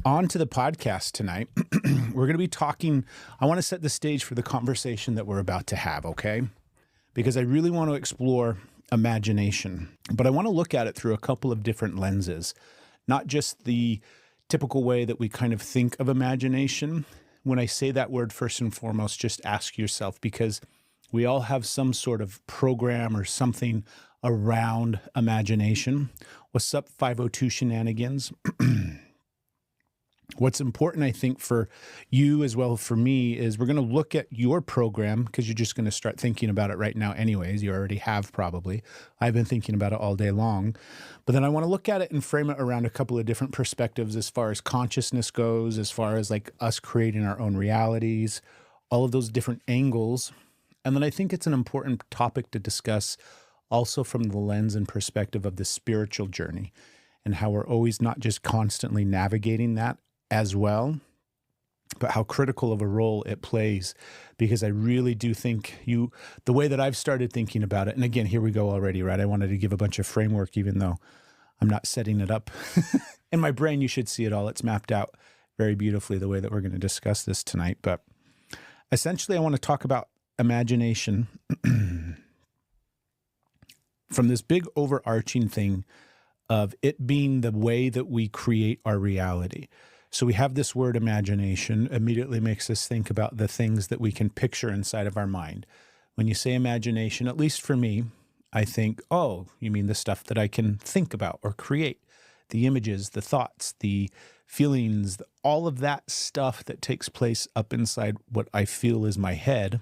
On to the podcast tonight. We're going to be talking, I want to set the stage for the conversation that we're about to have, okay? Because I really want to explore imagination, but I want to look at it through a couple of different lenses, not just the typical way that we kind of think of imagination. When I say that word, first and foremost, just ask yourself, because we all have some sort of program or something around imagination. What's up, 502 Shenanigans? What's important, I think, for you as well for me is we're going to look at your program, because you're just going to start thinking about it right now anyways. You already have probably. I've been thinking about it all day long. But then I want to look at it and frame it around a couple of different perspectives as far as consciousness goes, as far as like us creating our own realities, all of those different angles. And then I think it's an important topic to discuss also from the lens and perspective of the spiritual journey and how we're always not just constantly navigating that as well, but how critical of a role it plays, because I really do think the way that I've started thinking about it, and again, here we go already, right? I wanted to give a bunch of framework, even though I'm not setting it up. In my brain, you should see it all. It's mapped out very beautifully the way that we're going to discuss this tonight. But essentially, I want to talk about imagination from this big overarching thing of it being the way that we create our reality. So we have this word imagination, immediately makes us think about the things that we can picture inside of our mind. When you say imagination, at least for me, I think, oh, you mean the stuff that I can think about or create, the images, the thoughts, the feelings, all of that stuff that takes place up inside what I feel is my head.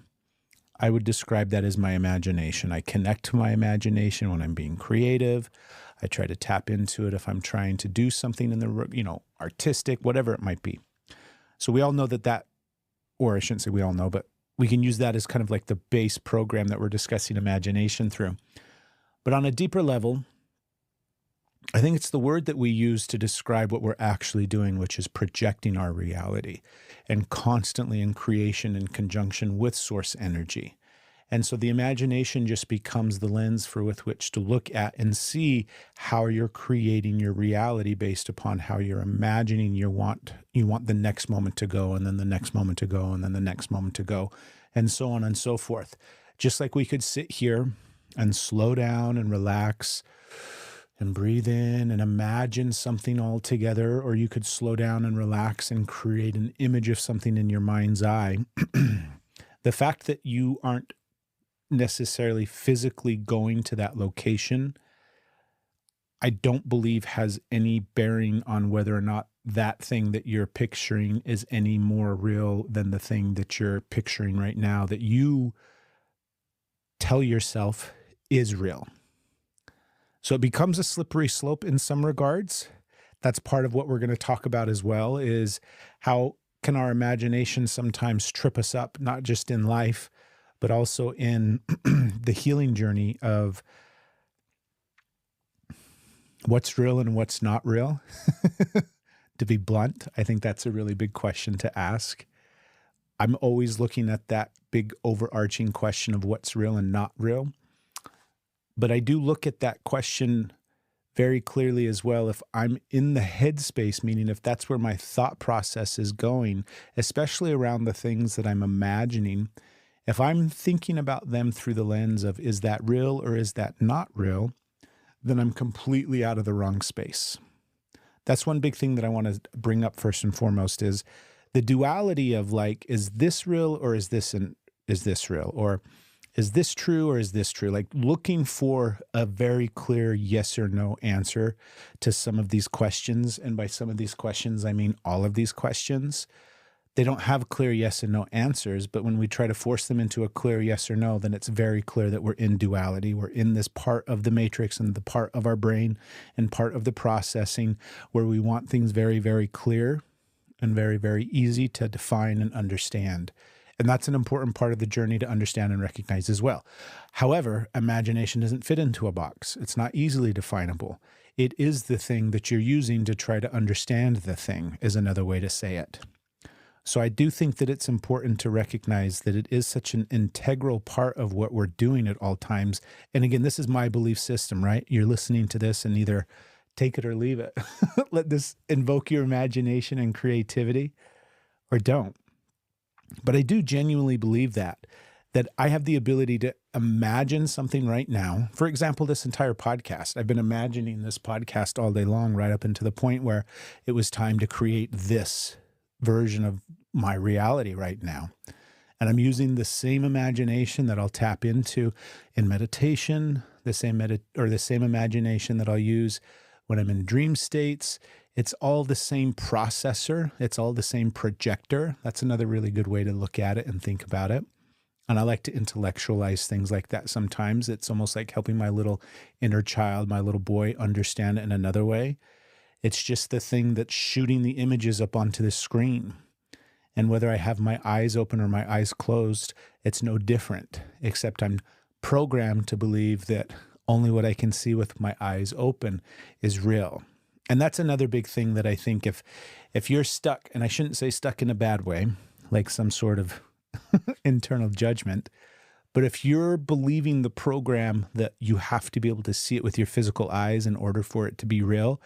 I would describe that as my imagination. I connect to my imagination when I'm being creative. I try to tap into it if I'm trying to do something in the, artistic, whatever it might be. So we all know that, or I shouldn't say we all know, but we can use that as kind of like the base program that we're discussing imagination through. But on a deeper level, I think it's the word that we use to describe what we're actually doing, which is projecting our reality and constantly in creation in conjunction with source energy. And so the imagination just becomes the lens with which to look at and see how you're creating your reality based upon how you're imagining you want the next moment to go, and then the next moment to go, and then the next moment to go, and so on and so forth. Just like we could sit here and slow down and relax and breathe in and imagine something all together, or you could slow down and relax and create an image of something in your mind's eye. The fact that you aren't necessarily physically going to that location, I don't believe has any bearing on whether or not that thing that you're picturing is any more real than the thing that you're picturing right now that you tell yourself is real. So it becomes a slippery slope in some regards. That's part of what we're going to talk about as well, is how can our imagination sometimes trip us up, not just in life, but also in the healing journey of what's real and what's not real. To be blunt, I think that's a really big question to ask. I'm always looking at that big overarching question of what's real and not real. But I do look at that question very clearly as well if I'm in the headspace, meaning if that's where my thought process is going, especially around the things that I'm imagining. If I'm thinking about them through the lens of, is that real or is that not real, then I'm completely out of the wrong space. That's one big thing that I want to bring up first and foremost is the duality of like, is this real or is this real? Or is this true or is this true? Like looking for a very clear yes or no answer to some of these questions. And by some of these questions, I mean all of these questions. They don't have clear yes and no answers, but when we try to force them into a clear yes or no, then it's very clear that we're in duality. We're in this part of the matrix and the part of our brain and part of the processing where we want things very, very clear and very, very easy to define and understand. And that's an important part of the journey to understand and recognize as well. However, imagination doesn't fit into a box. It's not easily definable. It is the thing that you're using to try to understand the thing, is another way to say it. So I do think that it's important to recognize that it is such an integral part of what we're doing at all times. And again, this is my belief system, right? You're listening to this and either take it or leave it. Let this invoke your imagination and creativity, or don't. But I do genuinely believe that I have the ability to imagine something right now. For example, this entire podcast, I've been imagining this podcast all day long, right up until the point where it was time to create this version of my reality right now. And I'm using the same imagination that I'll tap into in meditation, the same imagination that I'll use when I'm in dream states. It's all the same processor. It's all the same projector. That's another really good way to look at it and think about it. And I like to intellectualize things like that sometimes. It's almost like helping my little inner child, my little boy, understand it in another way. It's just the thing that's shooting the images up onto the screen. And whether I have my eyes open or my eyes closed, it's no different, except I'm programmed to believe that only what I can see with my eyes open is real. And that's another big thing that I think if you're stuck, and I shouldn't say stuck in a bad way, like some sort of internal judgment, but if you're believing the program that you have to be able to see it with your physical eyes in order for it to be real,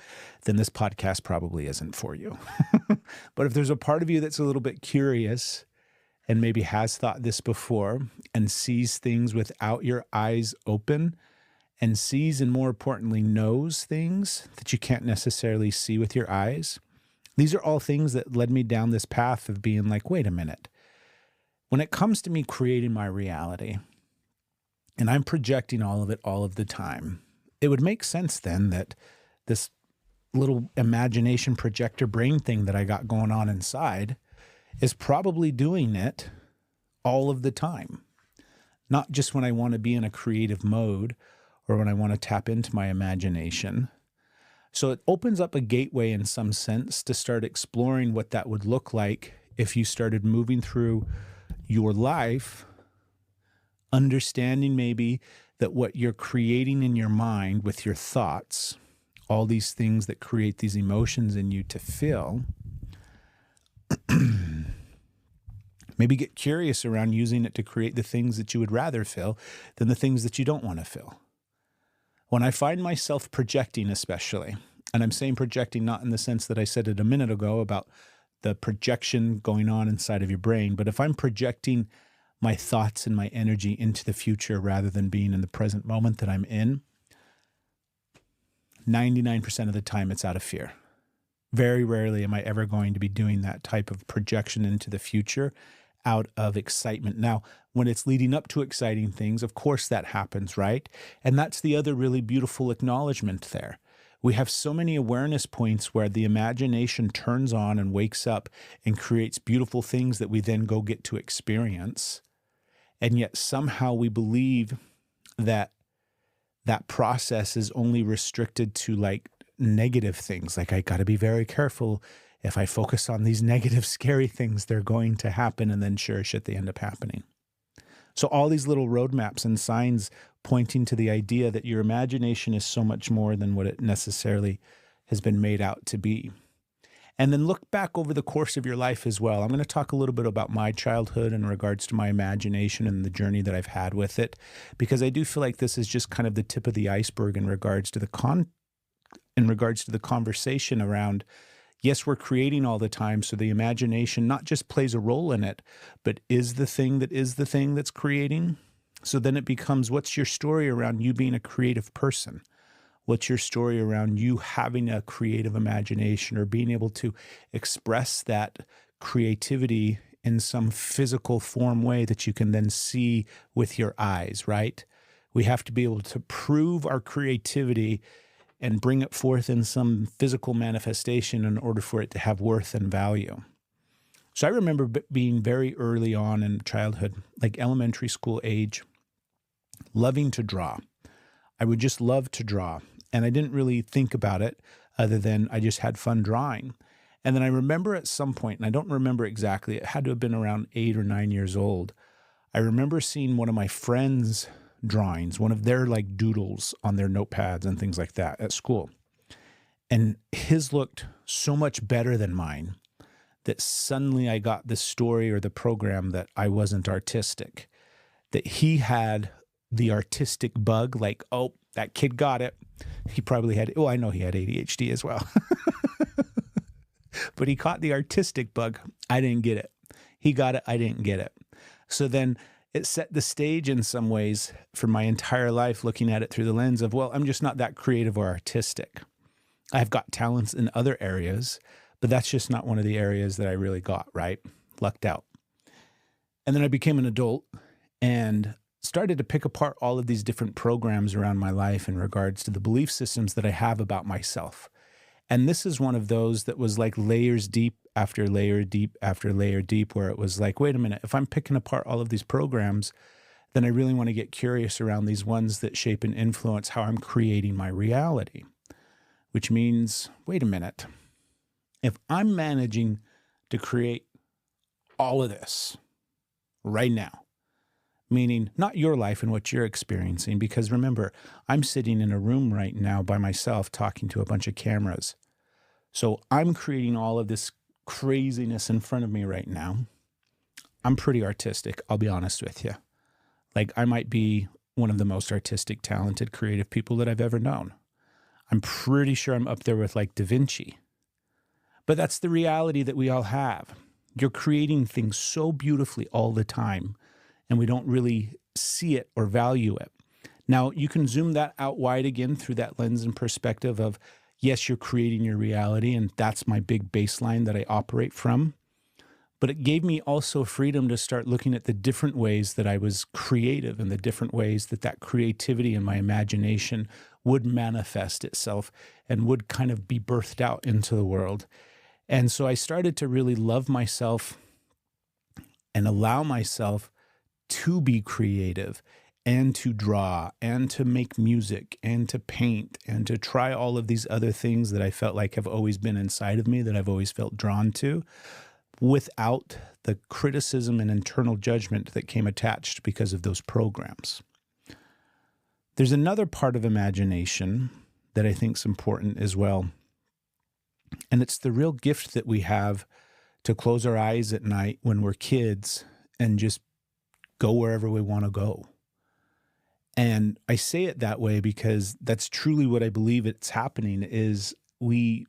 then this podcast probably isn't for you. But if there's a part of you that's a little bit curious and maybe has thought this before and sees things without your eyes open, and sees and more importantly knows things that you can't necessarily see with your eyes, these are all things that led me down this path of being like, wait a minute. When it comes to me creating my reality, and I'm projecting all of it all of the time, it would make sense then that this little imagination projector brain thing that I got going on inside is probably doing it all of the time. Not just when I want to be in a creative mode or when I want to tap into my imagination. So it opens up a gateway in some sense to start exploring what that would look like if you started moving through your life, understanding maybe that what you're creating in your mind with your thoughts, all these things that create these emotions in you to feel, maybe get curious around using it to create the things that you would rather feel than the things that you don't want to feel. When I find myself projecting especially, and I'm saying projecting not in the sense that I said it a minute ago about the projection going on inside of your brain, but if I'm projecting my thoughts and my energy into the future rather than being in the present moment that I'm in, 99% of the time it's out of fear. Very rarely am I ever going to be doing that type of projection into the future out of excitement. Now, when it's leading up to exciting things, of course that happens, right? And that's the other really beautiful acknowledgement there. We have so many awareness points where the imagination turns on and wakes up and creates beautiful things that we then go get to experience. And yet somehow we believe that that process is only restricted to like negative things. Like I got to be very careful. If I focus on these negative, scary things, they're going to happen. And then sure shit, they end up happening. So all these little roadmaps and signs pointing to the idea that your imagination is so much more than what it necessarily has been made out to be. And then look back over the course of your life as well. I'm going to talk a little bit about my childhood in regards to my imagination and the journey that I've had with it, because I do feel like this is just kind of the tip of the iceberg in regards to the conversation around, yes, we're creating all the time, so the imagination not just plays a role in it, but is the thing that's creating. So then it becomes, what's your story around you being a creative person? What's your story around you having a creative imagination or being able to express that creativity in some physical form way that you can then see with your eyes, right? We have to be able to prove our creativity and bring it forth in some physical manifestation in order for it to have worth and value. So I remember being very early on in childhood, like elementary school age, loving to draw. I would just love to draw. And I didn't really think about it other than I just had fun drawing. And then I remember at some point, and I don't remember exactly, it had to have been around 8 or 9 years old. I remember seeing one of my friends' drawings, one of their like doodles on their notepads and things like that at school. And his looked so much better than mine that suddenly I got the story or the program that I wasn't artistic, that he had the artistic bug, like, oh, That kid got it. He probably had, I know he had ADHD as well. But he caught the artistic bug. I didn't get it. He got it. I didn't get it. So then it set the stage in some ways for my entire life, looking at it through the lens of, I'm just not that creative or artistic. I've got talents in other areas, but that's just not one of the areas that I really got, right? Lucked out. And then I became an adult and started to pick apart all of these different programs around my life in regards to the belief systems that I have about myself. And this is one of those that was like layers deep after layer deep after layer deep, where it was like, wait a minute, if I'm picking apart all of these programs, then I really want to get curious around these ones that shape and influence how I'm creating my reality. Which means, wait a minute, if I'm managing to create all of this right now, meaning not your life and what you're experiencing, because remember, I'm sitting in a room right now by myself talking to a bunch of cameras. So I'm creating all of this craziness in front of me right now. I'm pretty artistic, I'll be honest with you. Like, I might be one of the most artistic, talented, creative people that I've ever known. I'm pretty sure I'm up there with like Da Vinci. But that's the reality that we all have. You're creating things so beautifully all the time, and we don't really see it or value it. Now, you can zoom that out wide again through that lens and perspective of, yes, you're creating your reality, and that's my big baseline that I operate from. But it gave me also freedom to start looking at the different ways that I was creative and the different ways that that creativity and my imagination would manifest itself and would kind of be birthed out into the world. And so I started to really love myself and allow myself to be creative and to draw and to make music and to paint and to try all of these other things that I felt like have always been inside of me, that I've always felt drawn to, without the criticism and internal judgment that came attached because of those programs. There's another part of imagination that I think is important as well, and it's the real gift that we have to close our eyes at night when we're kids and just go wherever we want to go. And I say it that way because that's truly what I believe it's happening, is we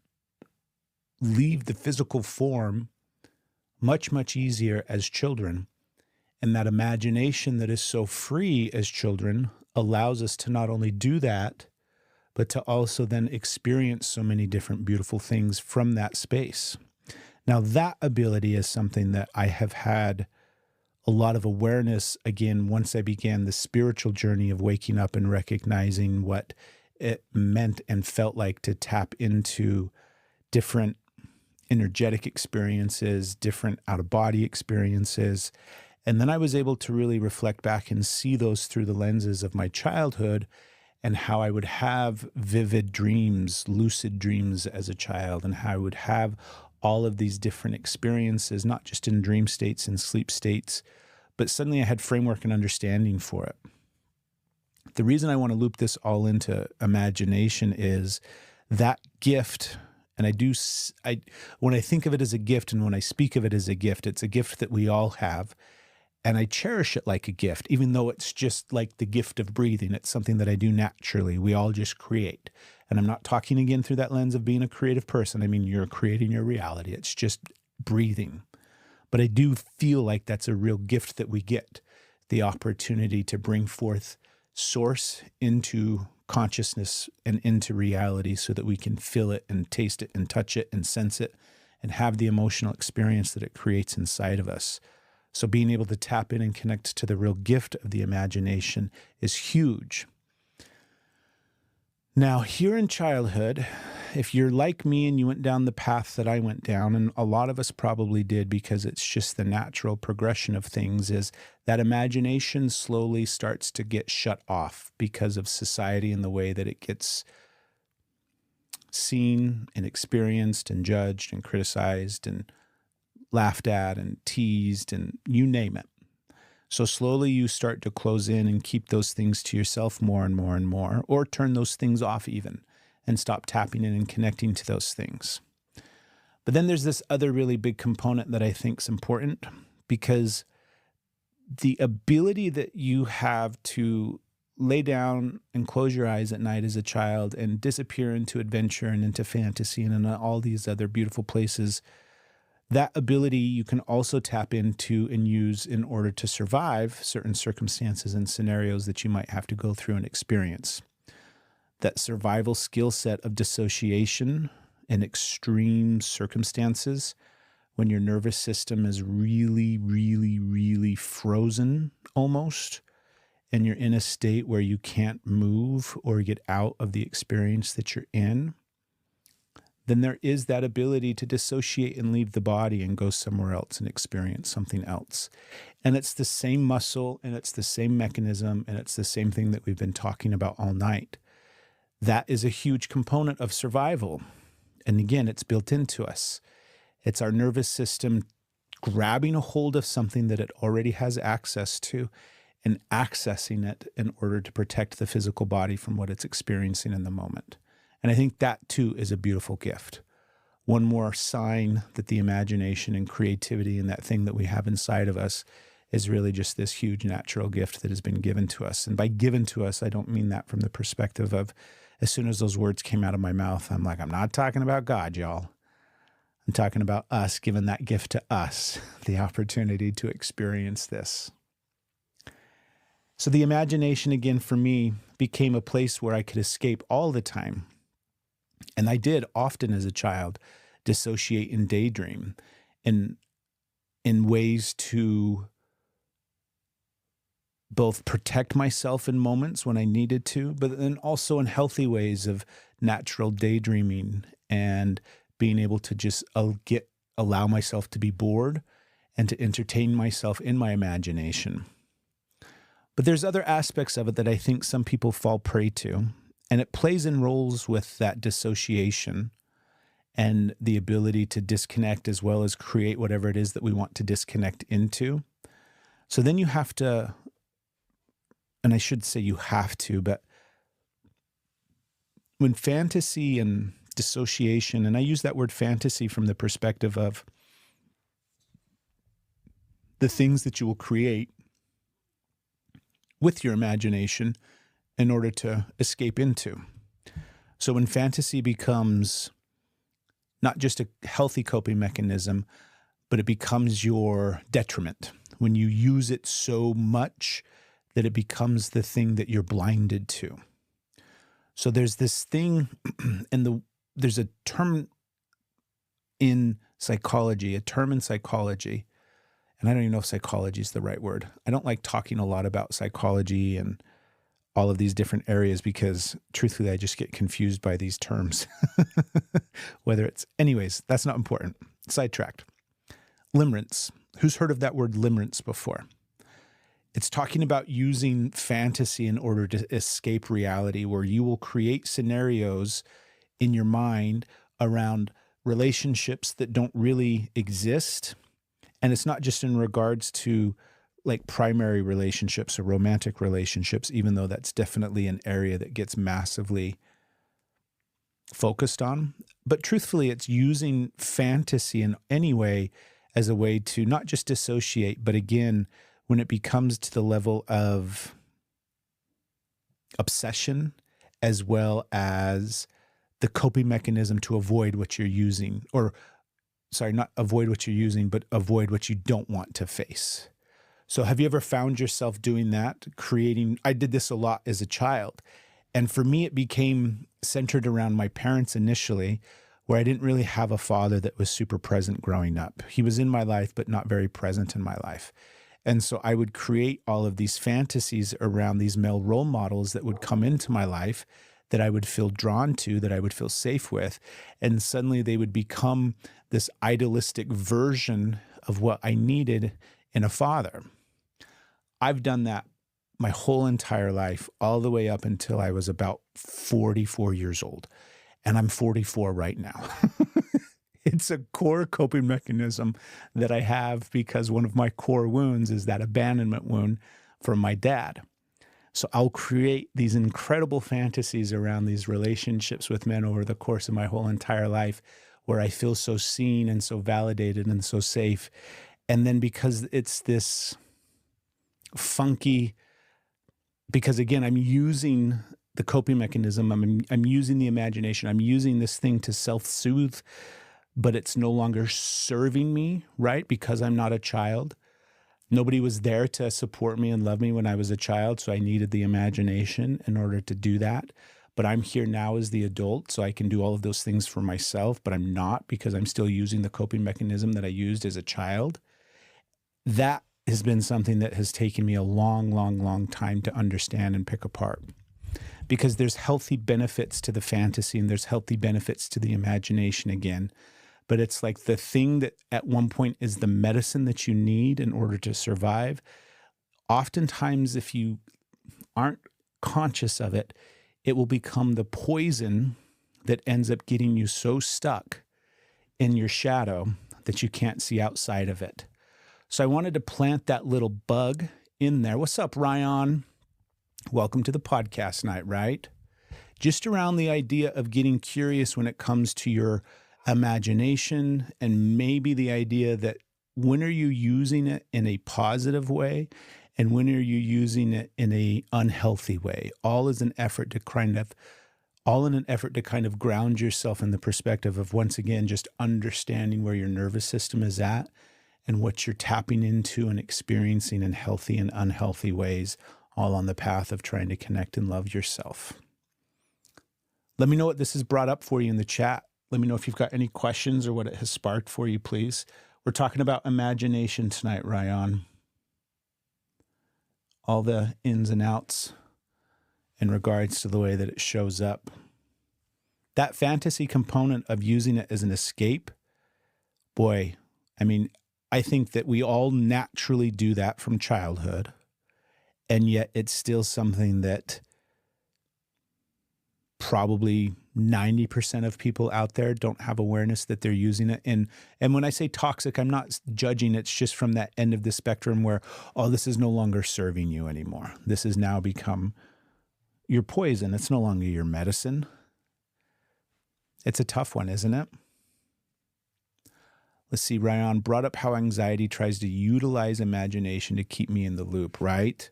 leave the physical form much, much easier as children. And that imagination that is so free as children allows us to not only do that, but to also then experience so many different beautiful things from that space. Now, that ability is something that I have had a lot of awareness, again, once I began the spiritual journey of waking up and recognizing what it meant and felt like to tap into different energetic experiences, different out-of-body experiences. And then I was able to really reflect back and see those through the lenses of my childhood and how I would have vivid dreams, lucid dreams as a child, and how I would have all of these different experiences, not just in dream states and sleep states, but suddenly I had framework and understanding for it. The reason I want to loop this all into imagination is that gift. And when I think of it as a gift and when I speak of it as a gift, it's a gift that we all have. And I cherish it like a gift, even though it's just like the gift of breathing. It's something that I do naturally. We all just create. And I'm not talking again through that lens of being a creative person. I mean, you're creating your reality. It's just breathing. But I do feel like that's a real gift that we get, the opportunity to bring forth source into consciousness and into reality so that we can feel it and taste it and touch it and sense it and have the emotional experience that it creates inside of us. So being able to tap in and connect to the real gift of the imagination is huge. Now, here in childhood, if you're like me and you went down the path that I went down, and a lot of us probably did because it's just the natural progression of things, is that imagination slowly starts to get shut off because of society and the way that it gets seen and experienced and judged and criticized and laughed at and teased and you name it. So slowly you start to close in and keep those things to yourself more and more and more, or turn those things off even and stop tapping in and connecting to those things. But then there's this other really big component that I think is important, because the ability that you have to lay down and close your eyes at night as a child and disappear into adventure and into fantasy and in all these other beautiful places, that ability you can also tap into and use in order to survive certain circumstances and scenarios that you might have to go through and experience. That survival skill set of dissociation in extreme circumstances, when your nervous system is really, really, really frozen almost, and you're in a state where you can't move or get out of the experience that you're in, then there is that ability to dissociate and leave the body and go somewhere else and experience something else. And it's the same muscle, and it's the same mechanism, and it's the same thing that we've been talking about all night. That is a huge component of survival. And again, it's built into us. It's our nervous system grabbing a hold of something that it already has access to and accessing it in order to protect the physical body from what it's experiencing in the moment. And I think that too is a beautiful gift. One more sign that the imagination and creativity and that thing that we have inside of us is really just this huge natural gift that has been given to us. And by given to us, I don't mean that from the perspective of, as soon as those words came out of my mouth, I'm like, I'm not talking about God, y'all. I'm talking about us, giving that gift to us, the opportunity to experience this. So the imagination, again, for me, became a place where I could escape all the time. And I did often as a child dissociate and daydream in ways to both protect myself in moments when I needed to, but then also in healthy ways of natural daydreaming and being able to just allow myself to be bored and to entertain myself in my imagination. But there's other aspects of it that I think some people fall prey to, and it plays in roles with that dissociation and the ability to disconnect as well as create whatever it is that we want to disconnect into. So then you have to, and I should say you have to, but when fantasy and dissociation, and I use that word fantasy from the perspective of the things that you will create with your imagination in order to escape into. So when fantasy becomes not just a healthy coping mechanism, but it becomes your detriment, when you use it so much that it becomes the thing that you're blinded to. So there's this thing, and there's a term in psychology, and I don't even know if psychology is the right word. I don't like talking a lot about psychology and all of these different areas because truthfully, I just get confused by these terms. Anyways, that's not important. Sidetracked. Limerence. Who's heard of that word limerence before? It's talking about using fantasy in order to escape reality, where you will create scenarios in your mind around relationships that don't really exist. And it's not just in regards to like primary relationships or romantic relationships, even though that's definitely an area that gets massively focused on. But truthfully, it's using fantasy in any way as a way to not just dissociate, but again, when it becomes to the level of obsession, as well as the coping mechanism to avoid what you're using, or sorry, not avoid what you're using, but avoid what you don't want to face. So have you ever found yourself doing that? I did this a lot as a child. And for me, it became centered around my parents initially, where I didn't really have a father that was super present growing up. He was in my life, but not very present in my life. And so I would create all of these fantasies around these male role models that would come into my life that I would feel drawn to, that I would feel safe with. And suddenly they would become this idealistic version of what I needed in a father. I've done that my whole entire life, all the way up until I was about 44 years old. And I'm 44 right now. It's a core coping mechanism that I have because one of my core wounds is that abandonment wound from my dad. So I'll create these incredible fantasies around these relationships with men over the course of my whole entire life, where I feel so seen and so validated and so safe. And then because it's this funky because again, I'm using the coping mechanism. I'm using the imagination. I'm using this thing to self-soothe, but it's no longer serving me, right? Because I'm not a child. Nobody was there to support me and love me when I was a child, so I needed the imagination in order to do that. But I'm here now as the adult, so I can do all of those things for myself, but I'm not, because I'm still using the coping mechanism that I used as a child. That has been something that has taken me a long, long, long time to understand and pick apart. Because there's healthy benefits to the fantasy and there's healthy benefits to the imagination again. But it's like the thing that at one point is the medicine that you need in order to survive. Oftentimes, if you aren't conscious of it, it will become the poison that ends up getting you so stuck in your shadow that you can't see outside of it. So I wanted to plant that little bug in there. What's up, Ryan? Welcome to the podcast night, right? Just around the idea of getting curious when it comes to your imagination, and maybe the idea that when are you using it in a positive way and when are you using it in a unhealthy way, all in an effort to kind of ground yourself in the perspective of, once again, just understanding where your nervous system is at and what you're tapping into and experiencing in healthy and unhealthy ways, all on the path of trying to connect and love yourself. Let me know what this has brought up for you in the chat. Let me know if you've got any questions or what it has sparked for you, please. We're talking about imagination tonight, Ryan. All the ins and outs in regards to the way that it shows up. That fantasy component of using it as an escape, boy, I mean, I think that we all naturally do that from childhood, and yet it's still something that probably 90% of people out there don't have awareness that they're using it. And when I say toxic, I'm not judging. It's just from that end of the spectrum where, oh, this is no longer serving you anymore. This has now become your poison. It's no longer your medicine. It's a tough one, isn't it? Let's see, Ryan brought up how anxiety tries to utilize imagination to keep me in the loop, right?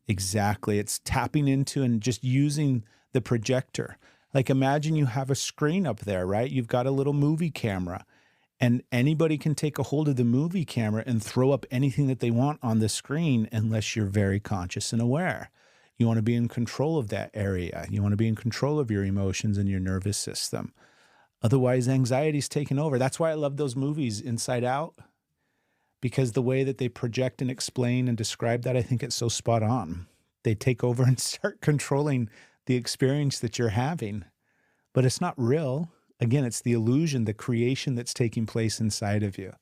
Exactly. It's tapping into and just using the projector. Like, imagine you have a screen up there, right? You've got a little movie camera, and anybody can take a hold of the movie camera and throw up anything that they want on the screen unless you're very conscious and aware. You want to be in control of that area. You want to be in control of your emotions and your nervous system. Otherwise, anxiety's taken over. That's why I love those movies, Inside Out, because the way that they project and explain and describe that, I think it's so spot on. They take over and start controlling the experience that you're having, but it's not real. Again, it's the illusion, the creation that's taking place inside of you.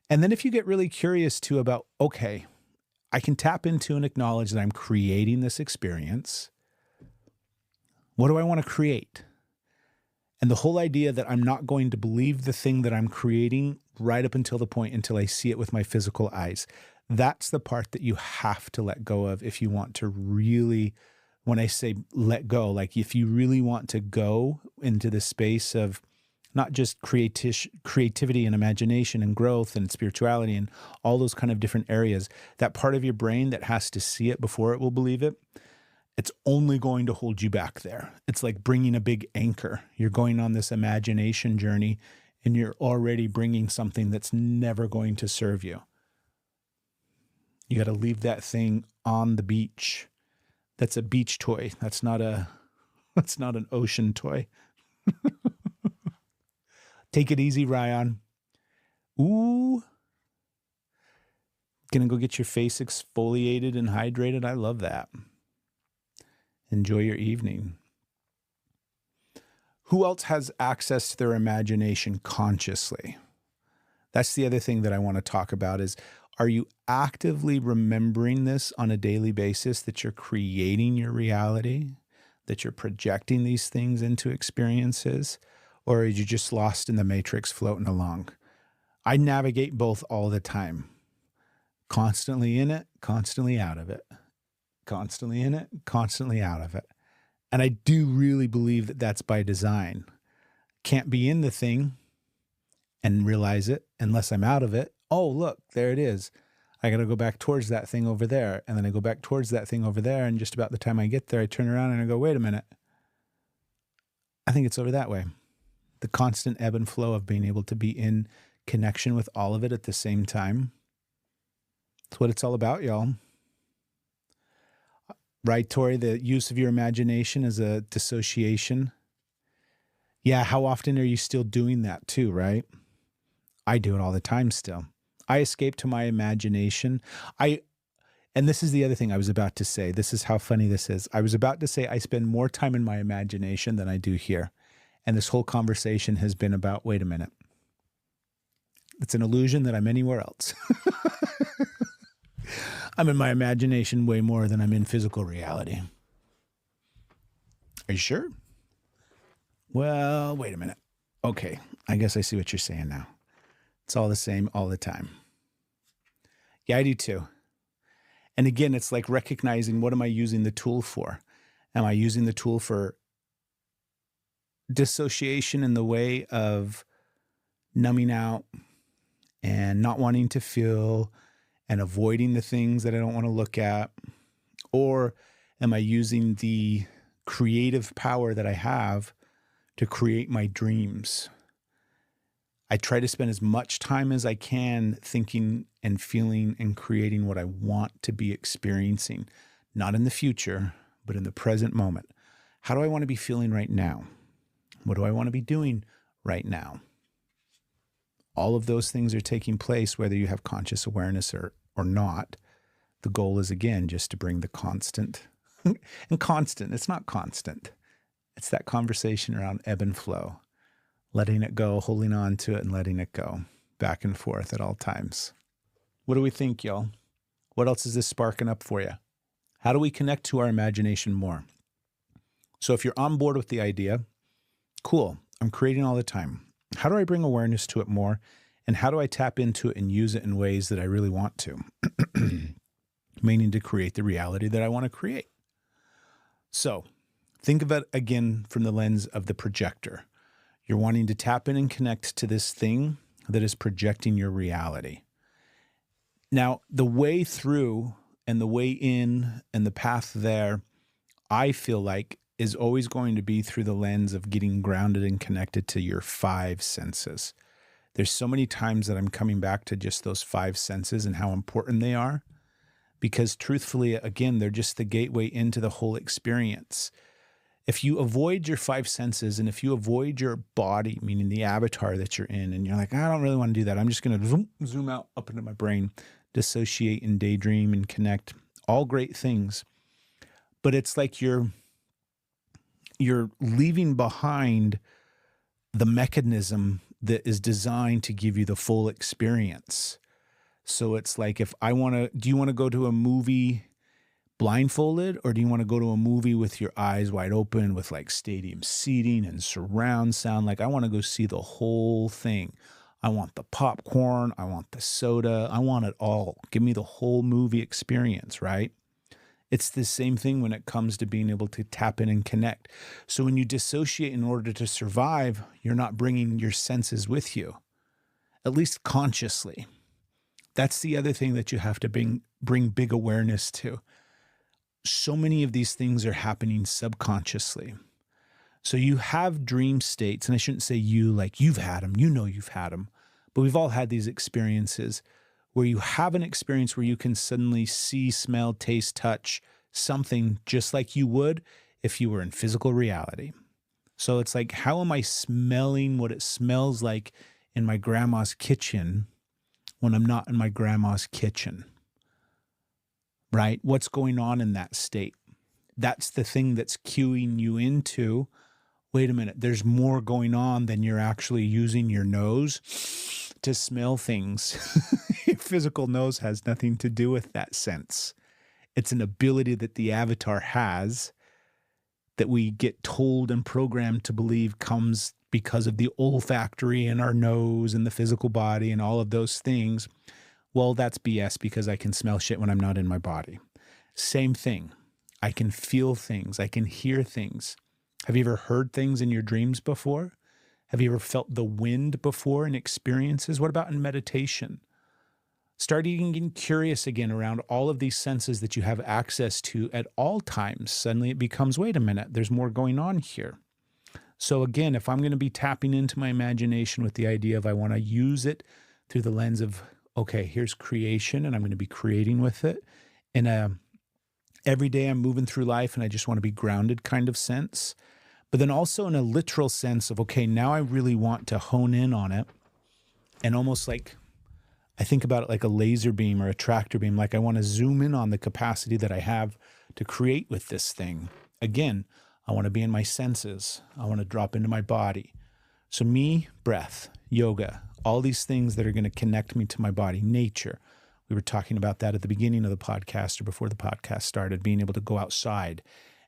And then if you get really curious too about, okay, I can tap into and acknowledge that I'm creating this experience. What do I want to create? And the whole idea that I'm not going to believe the thing that I'm creating right up until the point until I see it with my physical eyes. That's the part that you have to let go of if you want to really, when I say let go, like if you really want to go into the space of not just creativity and imagination and growth and spirituality and all those kind of different areas, that part of your brain that has to see it before it will believe it, it's only going to hold you back there. It's like bringing a big anchor. You're going on this imagination journey and you're already bringing something that's never going to serve you. You got to leave that thing on the beach. That's a beach toy. That's not an ocean toy. Take it easy, Ryan. Ooh. Gonna go get your face exfoliated and hydrated. I love that. Enjoy your evening. Who else has access to their imagination consciously? That's the other thing that I want to talk about is, are you actively remembering this on a daily basis, that you're creating your reality, that you're projecting these things into experiences, or are you just lost in the matrix floating along? I navigate both all the time. Constantly in it, constantly out of it. Constantly in it, constantly out of it. And I do really believe that that's by design. Can't be in the thing and realize it unless I'm out of it. Oh, look, there it is. I got to go back towards that thing over there. And then I go back towards that thing over there. And just about the time I get there, I turn around and I go, wait a minute. I think it's over that way. The constant ebb and flow of being able to be in connection with all of it at the same time. That's what it's all about, y'all. Right, Tori? The use of your imagination as a dissociation. Yeah, how often are you still doing that too, right? I do it all the time still. I escape to my imagination. And this is the other thing I was about to say. This is how funny this is. I was about to say I spend more time in my imagination than I do here. And this whole conversation has been about, wait a minute. It's an illusion that I'm anywhere else. I'm in my imagination way more than I'm in physical reality. Are you sure? Well, wait a minute. Okay, I guess I see what you're saying now. It's all the same all the time. Yeah, I do too. And again, it's like recognizing, what am I using the tool for? Am I using the tool for dissociation in the way of numbing out and not wanting to feel and avoiding the things that I don't want to look at? Or am I using the creative power that I have to create my dreams? I try to spend as much time as I can thinking and feeling and creating what I want to be experiencing, not in the future, but in the present moment. How do I want to be feeling right now? What do I want to be doing right now? All of those things are taking place, whether you have conscious awareness or not. The goal is, again, just to bring the constant. And constant, it's not constant. It's that conversation around ebb and flow. Letting it go, holding on to it, and letting it go back and forth at all times. What do we think, y'all? What else is this sparking up for you? How do we connect to our imagination more? So if you're on board with the idea, cool, I'm creating all the time. How do I bring awareness to it more? And how do I tap into it and use it in ways that I really want to? Meaning to create the reality that I want to create. So think of it again from the lens of the projector. You're wanting to tap in and connect to this thing that is projecting your reality. Now, the way through and the way in and the path there, I feel like, is always going to be through the lens of getting grounded and connected to your five senses. There's so many times that I'm coming back to just those five senses and how important they are, because truthfully, again, they're just the gateway into the whole experience. If you avoid your five senses and if you avoid your body, meaning the avatar that you're in, and you're like, I don't really want to do that. I'm just going to zoom out up into my brain, dissociate and daydream and connect. All great things. But it's like you're leaving behind the mechanism that is designed to give you the full experience. So it's like, do you want to go to a movie blindfolded, or do you want to go to a movie with your eyes wide open with like stadium seating and surround sound? Like, I want to go see the whole thing. I want the popcorn. I want the soda. I want it all. Give me the whole movie experience, right? It's the same thing when it comes to being able to tap in and connect. So when you dissociate in order to survive, you're not bringing your senses with you, at least consciously. That's the other thing that you have to bring big awareness to. So many of these things are happening subconsciously. So you have dream states, and I shouldn't say you like you've had them, you've had them, but we've all had these experiences where you have an experience where you can suddenly see, smell, taste, touch something just like you would if you were in physical reality. So it's like, how am I smelling what it smells like in my grandma's kitchen when I'm not in my grandma's kitchen? Right? What's going on in that state? That's the thing that's cueing you into, wait a minute, there's more going on than you're actually using your nose to smell things. Your physical nose has nothing to do with that sense. It's an ability that the avatar has that we get told and programmed to believe comes because of the olfactory in our nose and the physical body and all of those things. Well, that's BS, because I can smell shit when I'm not in my body. Same thing. I can feel things. I can hear things. Have you ever heard things in your dreams before? Have you ever felt the wind before in experiences? What about in meditation? Start getting curious again around all of these senses that you have access to at all times. Suddenly it becomes, wait a minute, there's more going on here. So again, if I'm going to be tapping into my imagination with the idea of I want to use it through the lens of, okay, here's creation and I'm going to be creating with it in a every day I'm moving through life and I just want to be grounded kind of sense. But then also in a literal sense of, okay, now I really want to hone in on it, and almost like, I think about it like a laser beam or a tractor beam, like I want to zoom in on the capacity that I have to create with this thing. Again, I want to be in my senses. I want to drop into my body. So me, breath, yoga, all these things that are going to connect me to my body, nature. We were talking about that at the beginning of the podcast or before the podcast started, being able to go outside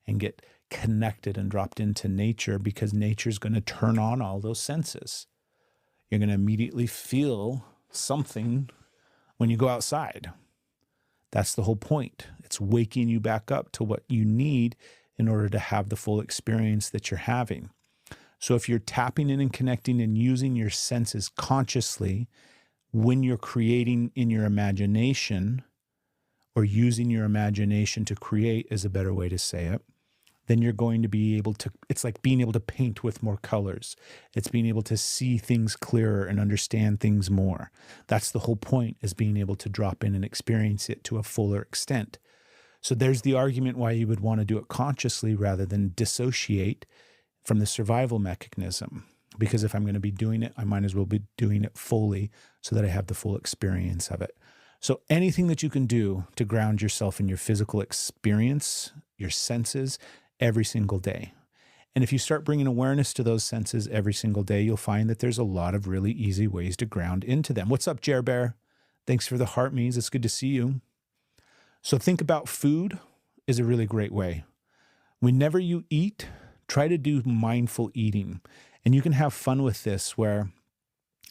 and get connected and dropped into nature, because nature's going to turn on all those senses. You're going to immediately feel something when you go outside. That's the whole point. It's waking you back up to what you need in order to have the full experience that you're having. So if you're tapping in and connecting and using your senses consciously when you're creating in your imagination, or using your imagination to create is a better way to say it, then you're going to be able to, it's like being able to paint with more colors. It's being able to see things clearer and understand things more. That's the whole point, is being able to drop in and experience it to a fuller extent. So there's the argument why you would want to do it consciously rather than dissociate from the survival mechanism. Because if I'm going to be doing it, I might as well be doing it fully so that I have the full experience of it. So anything that you can do to ground yourself in your physical experience, your senses, every single day. And if you start bringing awareness to those senses every single day, you'll find that there's a lot of really easy ways to ground into them. What's up, Jer Bear? Thanks for the heart means. It's good to see you. So think about food is a really great way. Whenever you eat, try to do mindful eating. And you can have fun with this, where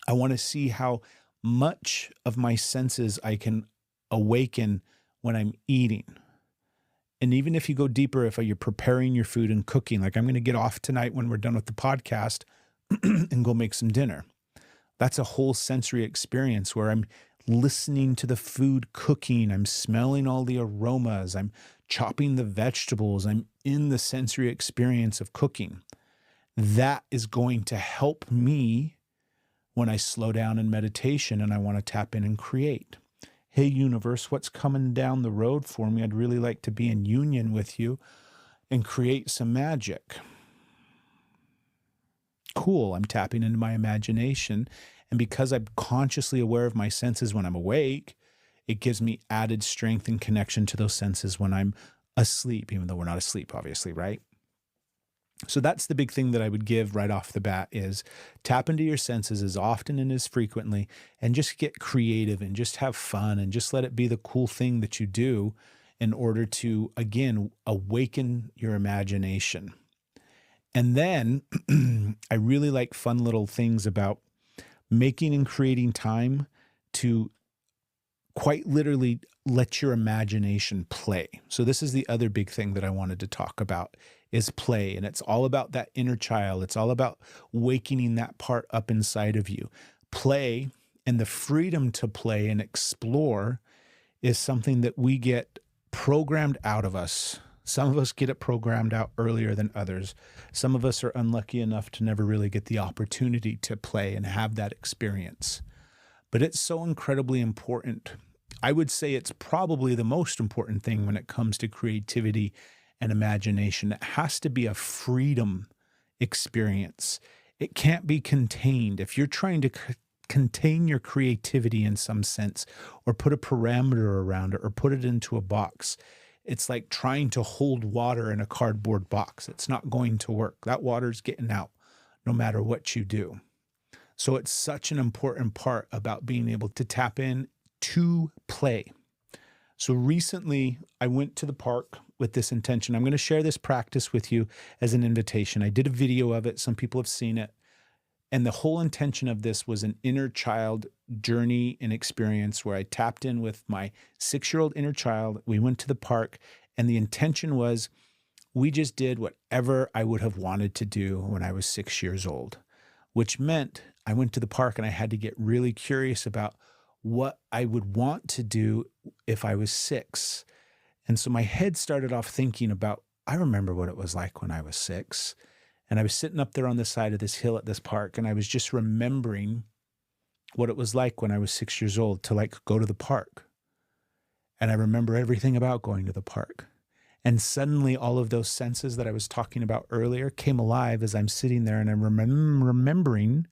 I want to see how much of my senses I can awaken when I'm eating. And even if you go deeper, if you're preparing your food and cooking, like I'm going to get off tonight when we're done with the podcast and go make some dinner. That's a whole sensory experience where I'm listening to the food cooking. I'm smelling all the aromas. I'm chopping the vegetables. I'm in the sensory experience of cooking. That is going to help me when I slow down in meditation and I want to tap in and create. Hey, universe, what's coming down the road for me? I'd really like to be in union with you and create some magic. Cool. I'm tapping into my imagination. And because I'm consciously aware of my senses when I'm awake, it gives me added strength and connection to those senses when I'm asleep, even though we're not asleep, obviously, right? So that's the big thing that I would give right off the bat, is tap into your senses as often and as frequently, and just get creative and just have fun and just let it be the cool thing that you do in order to, again, awaken your imagination. And then I really like fun little things about making and creating time to quite literally let your imagination play. So this is the other big thing that I wanted to talk about, is play. And it's all about that inner child. It's all about wakening that part up inside of you. Play and the freedom to play and explore is something that we get programmed out of us. Some of us get it programmed out earlier than others. Some of us are unlucky enough to never really get the opportunity to play and have that experience. But it's so incredibly important. I would say it's probably the most important thing when it comes to creativity and imagination. It has to be a freedom experience. It can't be contained. If you're trying to contain your creativity in some sense, or put a parameter around it, or put it into a box, it's like trying to hold water in a cardboard box. It's not going to work. That water's getting out no matter what you do. So it's such an important part about being able to tap in to play. So recently I went to the park with this intention. I'm going to share this practice with you as an invitation. I did a video of it. Some people have seen it. And the whole intention of this was an inner child journey and experience where I tapped in with my 6-year-old inner child. We went to the park, and the intention was we just did whatever I would have wanted to do when I was 6 years old, which meant I went to the park and I had to get really curious about what I would want to do if I was 6. And so my head started off thinking about, I remember what it was like when I was 6. And I was sitting up there on the side of this hill at this park, and I was just remembering what it was like when I was 6 years old to like go to the park. And I remember everything about going to the park. And suddenly all of those senses that I was talking about earlier came alive as I'm sitting there, and I'm remembering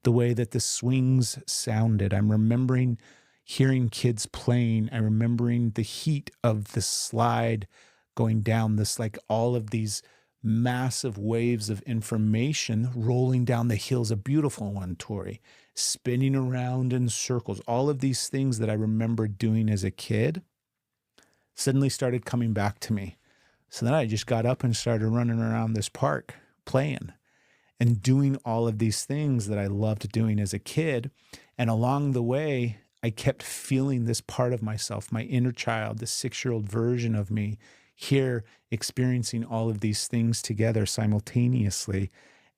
the way that the swings sounded. I'm remembering hearing kids playing. I'm remembering the heat of the slide going down this, like all of these massive waves of information rolling down the hills. A beautiful one, Tori, spinning around in circles. All of these things that I remember doing as a kid suddenly started coming back to me. So then I just got up and started running around this park, playing and doing all of these things that I loved doing as a kid. And along the way, I kept feeling this part of myself, my inner child, the 6-year-old version of me, here experiencing all of these things together simultaneously.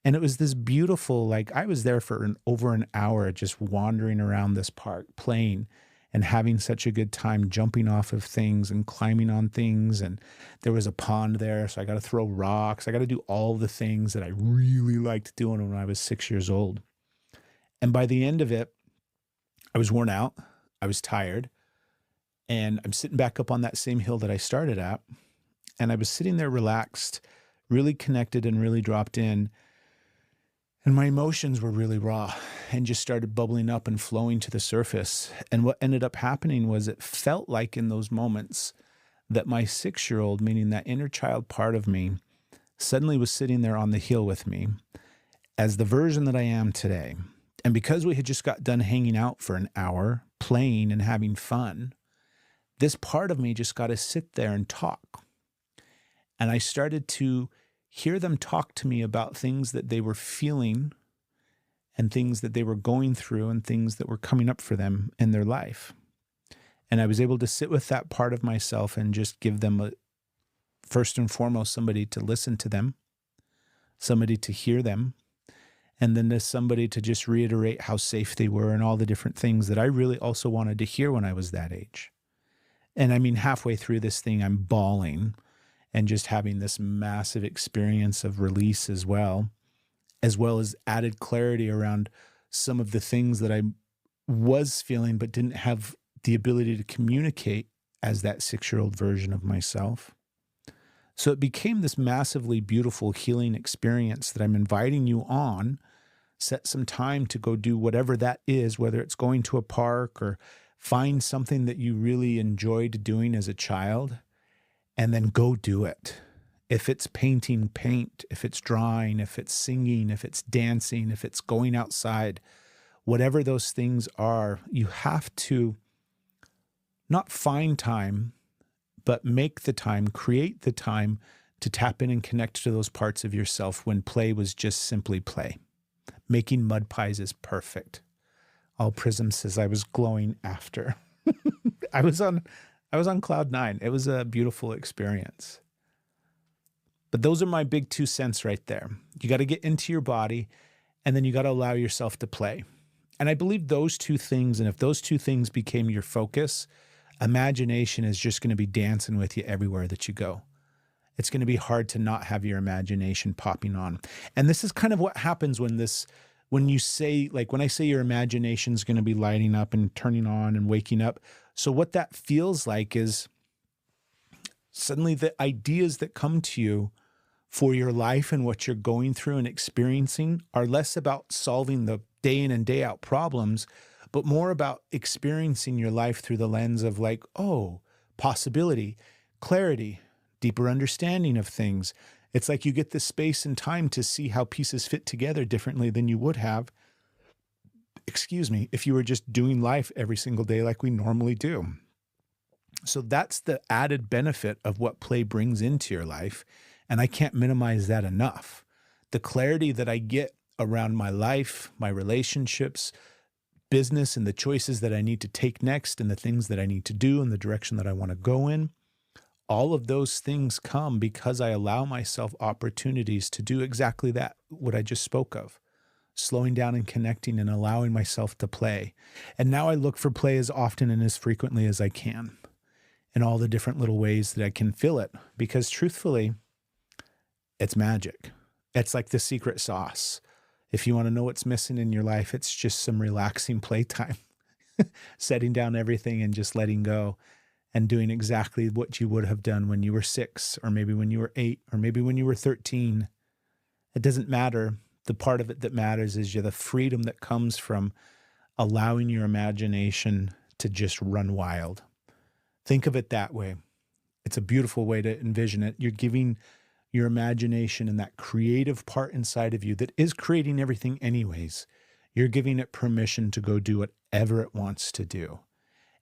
And it was this beautiful, like I was there for over an hour just wandering around this park, playing and having such a good time, jumping off of things and climbing on things. And there was a pond there, so I got to throw rocks. I got to do all the things that I really liked doing when I was 6 years old. And by the end of it, I was worn out. I was tired. And I'm sitting back up on that same hill that I started at. And I was sitting there relaxed, really connected and really dropped in. And my emotions were really raw and just started bubbling up and flowing to the surface. And what ended up happening was it felt like in those moments that my 6-year-old, meaning that inner child part of me, suddenly was sitting there on the hill with me as the version that I am today. And because we had just got done hanging out for an hour, playing and having fun, this part of me just got to sit there and talk. And I started to hear them talk to me about things that they were feeling and things that they were going through and things that were coming up for them in their life. And I was able to sit with that part of myself and just give them, first and foremost, somebody to listen to them, somebody to hear them, and then there's somebody to just reiterate how safe they were and all the different things that I really also wanted to hear when I was that age. And I mean, halfway through this thing, I'm bawling and just having this massive experience of release as well as added clarity around some of the things that I was feeling but didn't have the ability to communicate as that 6-year-old version of myself. So it became this massively beautiful healing experience that I'm inviting you on. Set some time to go do whatever that is, whether it's going to a park or find something that you really enjoyed doing as a child, and then go do it. If it's painting, paint. If it's drawing, if it's singing, if it's dancing, if it's going outside, whatever those things are, you have to not find time, but make the time, create the time to tap in and connect to those parts of yourself when play was just simply play. Making mud pies is perfect. All Prism says I was glowing after. I was on cloud 9. It was a beautiful experience. But those are my big 2 cents right there. You got to get into your body, and then you got to allow yourself to play. And I believe those 2 things, and if those 2 things became your focus, imagination is just going to be dancing with you everywhere that you go. It's going to be hard to not have your imagination popping on. And this is kind of what happens when you say, like when I say your imagination's going to be lighting up and turning on and waking up. So what that feels like is suddenly the ideas that come to you for your life and what you're going through and experiencing are less about solving the day in and day out problems, but more about experiencing your life through the lens of like, oh, possibility, clarity, deeper understanding of things. It's like you get the space and time to see how pieces fit together differently than you would have, if you were just doing life every single day like we normally do. So that's the added benefit of what play brings into your life. And I can't minimize that enough. The clarity that I get around my life, my relationships, business, and the choices that I need to take next and the things that I need to do and the direction that I want to go in. All of those things come because I allow myself opportunities to do exactly that, what I just spoke of. slowing down and connecting and allowing myself to play. And now I look for play as often and as frequently as I can in all the different little ways that I can feel it, because truthfully, it's magic. It's like the secret sauce. If you want to know what's missing in your life, it's just some relaxing playtime, setting down everything and just letting go and doing exactly what you would have done when you were 6, or maybe when you were 8, or maybe when you were 13. It doesn't matter. The part of it that matters is the freedom that comes from allowing your imagination to just run wild. Think of it that way. It's a beautiful way to envision it. You're giving your imagination and that creative part inside of you that is creating everything anyways, you're giving it permission to go do whatever it wants to do.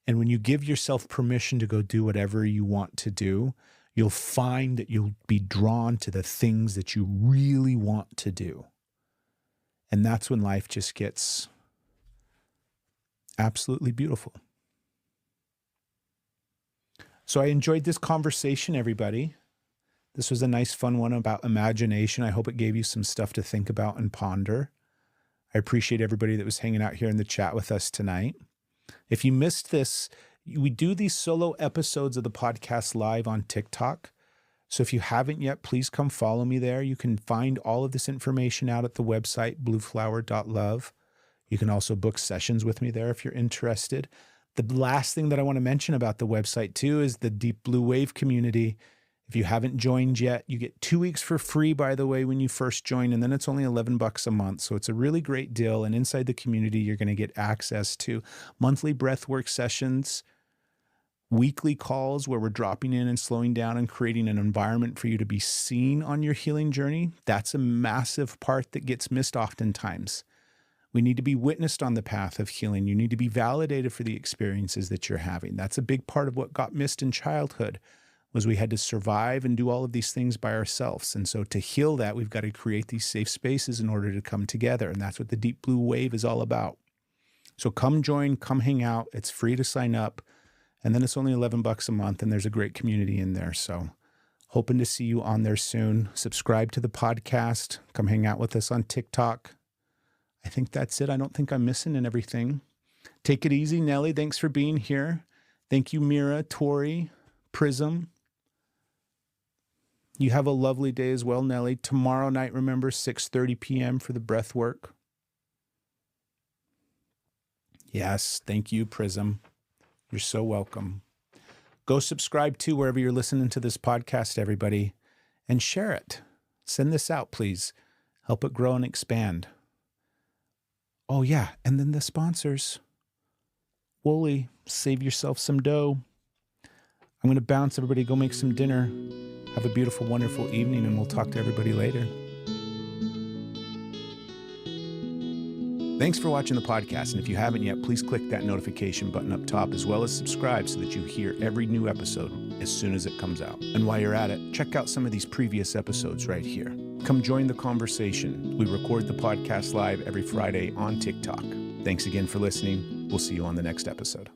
And when you give yourself permission to go do whatever you want to do, you'll find that you'll be drawn to the things that you really want to do. And that's when life just gets absolutely beautiful. So I enjoyed this conversation, everybody. This was a nice, fun one about imagination. I hope it gave you some stuff to think about and ponder. I appreciate everybody that was hanging out here in the chat with us tonight. If you missed this, we do these solo episodes of the podcast live on TikTok. So if you haven't yet, please come follow me there. You can find all of this information out at the website, blueflower.love. You can also book sessions with me there if you're interested. The last thing that I want to mention about the website too is the Deep Blue Wave community. If you haven't joined yet, you get 2 weeks for free, by the way, when you first join, and then it's only $11 a month. So it's a really great deal. And inside the community, you're going to get access to monthly breathwork sessions, weekly calls where we're dropping in and slowing down and creating an environment for you to be seen on your healing journey. That's a massive part that gets missed oftentimes. We need to be witnessed on the path of healing. You need to be validated for the experiences that you're having. That's a big part of what got missed in childhood, was we had to survive and do all of these things by ourselves. And so to heal that, we've got to create these safe spaces in order to come together. And that's what the Deep Blue Wave is all about. So come join, come hang out. It's free to sign up. And then it's only $11 a month, and there's a great community in there. So hoping to see you on there soon. Subscribe to the podcast. Come hang out with us on TikTok. I think that's it. I don't think I'm missing in everything. Take it easy, Nelly. Thanks for being here. Thank you, Mira, Tori, Prism. You have a lovely day as well, Nelly. Tomorrow night, remember, 6:30 p.m. for the breath work. Yes, thank you, Prism. You're so welcome. Go subscribe to wherever you're listening to this podcast, everybody, and share it. Send this out, please. Help it grow and expand. Oh, yeah, and then the sponsors. Wooly, save yourself some dough. I'm going to bounce, everybody. Go make some dinner. Have a beautiful, wonderful evening, and we'll talk to everybody later. Thanks for watching the podcast, and if you haven't yet, please click that notification button up top, as well as subscribe so that you hear every new episode as soon as it comes out. And while you're at it, check out some of these previous episodes right here. Come join the conversation. We record the podcast live every Friday on TikTok. Thanks again for listening. We'll see you on the next episode.